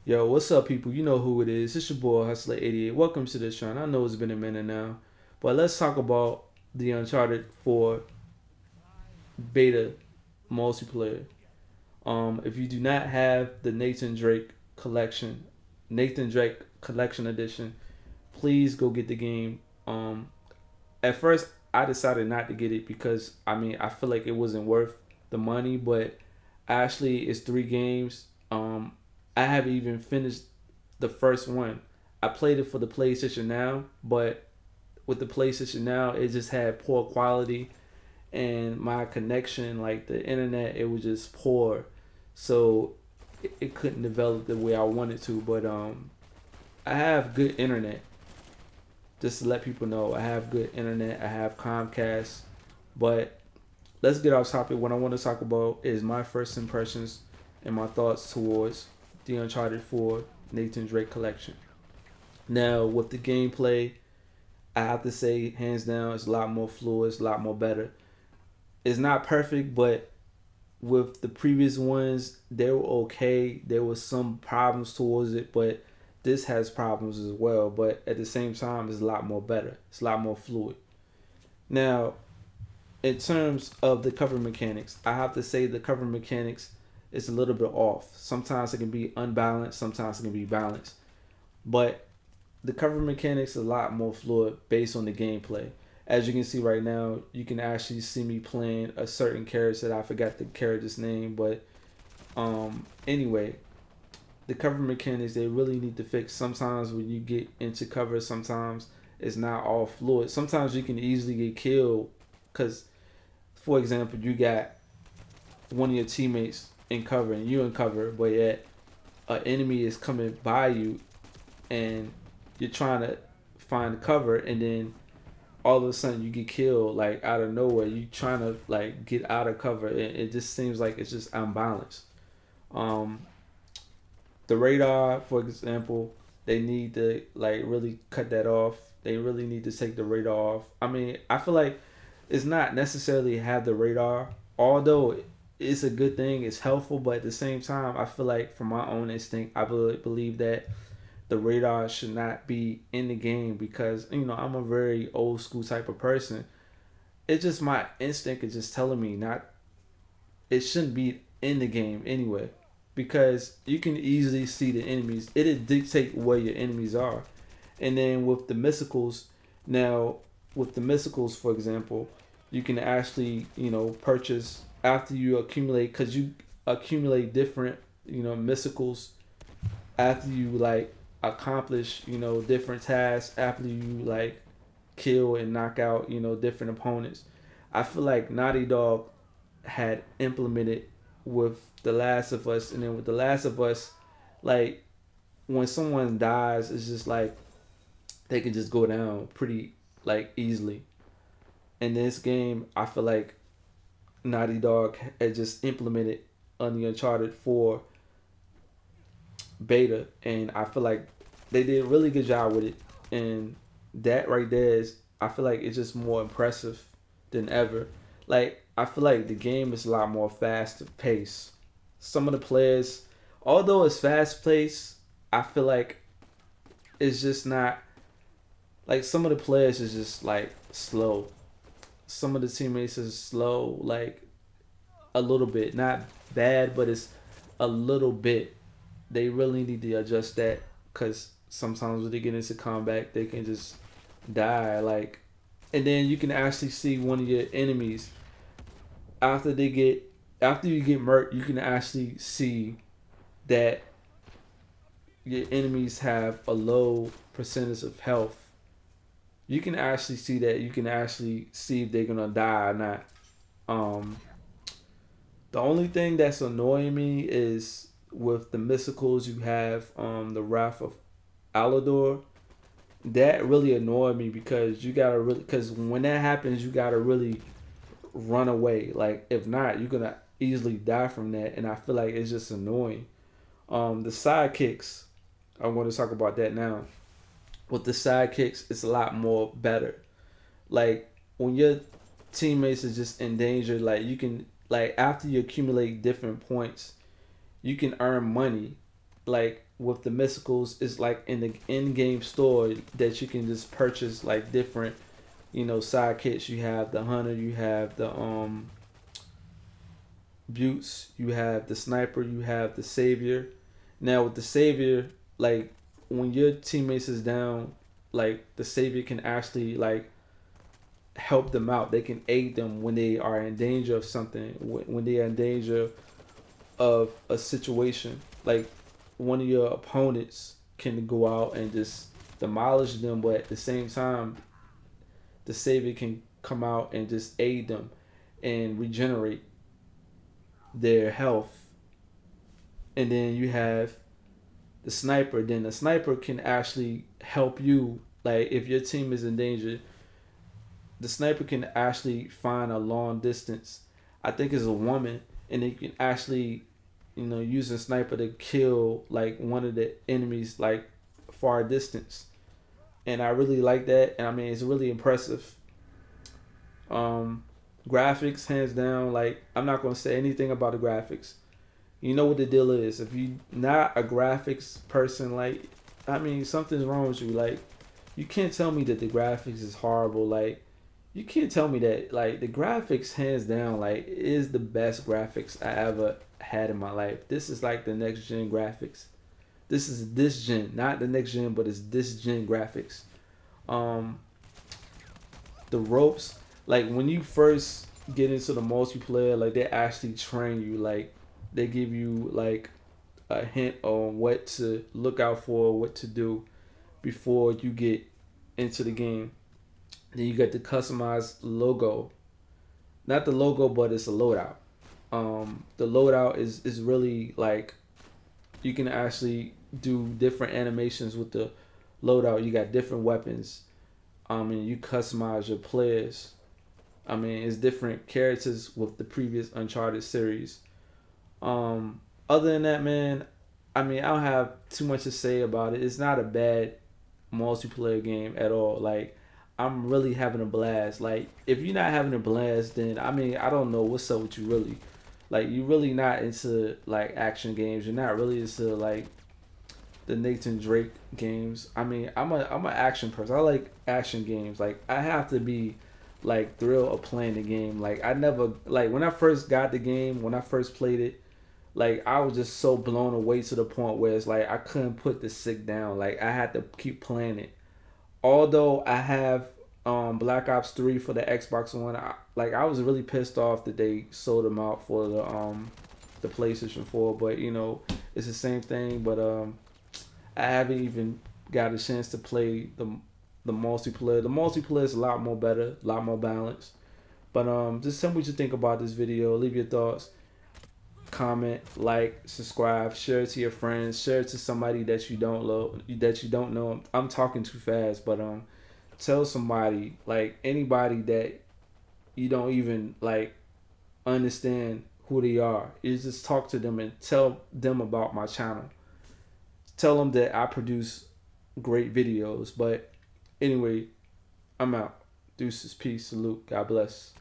Yo, what's up, people? You know who it is. It's your boy Hustler 88. Welcome to the show. And I know it's been a minute now, but let's talk about the Uncharted 4 beta multiplayer. If you do not have the Nathan Drake collection edition, please go get the game. At first, I decided not to get it because I feel like it wasn't worth the money, but actually, it's 3 games. I haven't even finished the first one. I played it for the PlayStation Now, but with the PlayStation Now, it just had poor quality, and my connection, like the internet, it was just poor, so it couldn't develop the way I wanted to. But I have good internet. Just to let people know, I have good internet. I have Comcast, but let's get off topic. What I want to talk about is my first impressions and my thoughts towards the Uncharted 4 Nathan Drake collection. Now, with the gameplay, I have to say, hands down, it's a lot more fluid, it's a lot more better. It's not perfect, but with the previous ones, they were okay. There was some problems towards it, but this has problems as well. But at the same time, it's a lot more better. It's a lot more fluid. Now, in terms of the cover mechanics, I have to say the cover mechanics is a little bit off. Sometimes it can be unbalanced, sometimes it can be balanced. But the cover mechanics is a lot more fluid based on the gameplay. As you can see right now, you can actually see me playing a certain character that I forgot the character's name, but anyway, the cover mechanics they really need to fix. Sometimes when you get into cover, sometimes it's not all fluid. Sometimes you can easily get killed because, for example, you got one of your teammates in cover and you in cover, but yet an enemy is coming by you and you're trying to find cover, and then all of a sudden you get killed like out of nowhere. You trying to like get out of cover, and it just seems like it's just unbalanced. Um, the radar, for example, they need to like really cut that off. They really need to take the radar off. I mean, I feel like it's not necessarily have the radar, although it's a good thing, it's helpful, but at the same time, I feel like from my own instinct, I believe that the radar should not be in the game because I'm a very old school type of person. It's just my instinct is just telling me not it shouldn't be in the game anyway, because you can easily see the enemies. It'll dictate where your enemies are, and then with the mysticals, now with the mysticals, for example, you can actually purchase after you accumulate because you accumulate different mysticals after you like accomplish different tasks after you like kill and knock out different opponents. I feel like Naughty Dog had implemented with The Last of Us, and then with The Last of Us, like when someone dies, it's just like they can just go down pretty like easily. In this game, I feel like Naughty Dog had just implemented on the Uncharted 4 beta, and I feel like they did a really good job with it. And that right there is, I feel like it's just more impressive than ever. Like I feel like the game is a lot more fast paced. Some of the players, although it's fast paced, I feel like it's just not like some of the players is just like slow. Some of the teammates is slow, like a little bit, not bad, but it's a little bit. They really need to adjust that because sometimes when they get into combat, they can just die. Like, and then you can actually see one of your enemies after they get after you get murked. You can actually see that your enemies have a low percentage of health. You can actually see that. You can actually see if they're gonna die or not. Um, the only thing that's annoying me is with the mysticals you have the Wrath of Alador. That really annoyed me because you gotta really because when that happens you gotta really run away. Like if not, you're gonna easily die from that, and I feel like it's just annoying. The sidekicks, I want to talk about that now. With the sidekicks, it's a lot more better. Like when your teammates is just in danger, like you can like after you accumulate different points, you can earn money like with the mysticals, it's like in the in-game store that you can just purchase like different, side kits. You have the hunter, you have the buttes, you have the sniper, you have the savior. Now with the savior, like when your teammates is down, like the savior can actually like help them out. They can aid them when they are in danger of something, when they are in danger of a situation. Like one of your opponents can go out and just demolish them, but at the same time, the savior can come out and just aid them and regenerate their health. And then you have the sniper. Then the sniper can actually help you. Like if your team is in danger, the sniper can actually find a long distance. I think it's a woman, and they can actually, use a sniper to kill like one of the enemies like far distance. And I really like that. And I mean, it's really impressive. Um, Graphics, hands down. Like I'm not gonna say anything about the graphics. You know what the deal is. If you not a graphics person, like I mean, something's wrong with you. Like you can't tell me that the graphics is horrible. Like you can't tell me that like the graphics hands down like is the best graphics I ever had in my life. This is like the next gen graphics. This is this gen, not the next gen, but it's this gen graphics. Um, the ropes, like when you first get into the multiplayer, like they actually train you. Like they give you like a hint on what to look out for, what to do before you get into the game. Then you get the customized logo. Not the logo, but it's a loadout. The loadout is really like you can actually do different animations with the loadout. You got different weapons. And you customize your players. I mean, it's different characters with the previous Uncharted series. Other than that, man, I mean, I don't have too much to say about it. It's not a bad multiplayer game at all. Like, I'm really having a blast. Like, if you're not having a blast, then I mean, I don't know what's up with you, really. Like, you're really not into like action games. You're not really into like the Nathan Drake games. I mean, I'm an action person. I like action games. Like, I have to be like thrilled of playing the game. Like, I never like when I first got the game, when I first played it, like I was just so blown away to the point where it's like I couldn't put the stick down. Like I had to keep playing it. Although I have Black Ops 3 for the Xbox One, I was really pissed off that they sold them out for the PlayStation 4, but it's the same thing, but I haven't even got a chance to play the multiplayer. The multiplayer is a lot more better, a lot more balanced. But just tell me what you think about this video. Leave your thoughts, comment, like, subscribe, share it to your friends, share it to somebody that you don't know. I'm talking too fast, but tell somebody, like anybody that you don't even like understand who they are. You just talk to them and tell them about my channel. Tell them that I produce great videos. But anyway, I'm out. Deuces, peace, salute, God bless.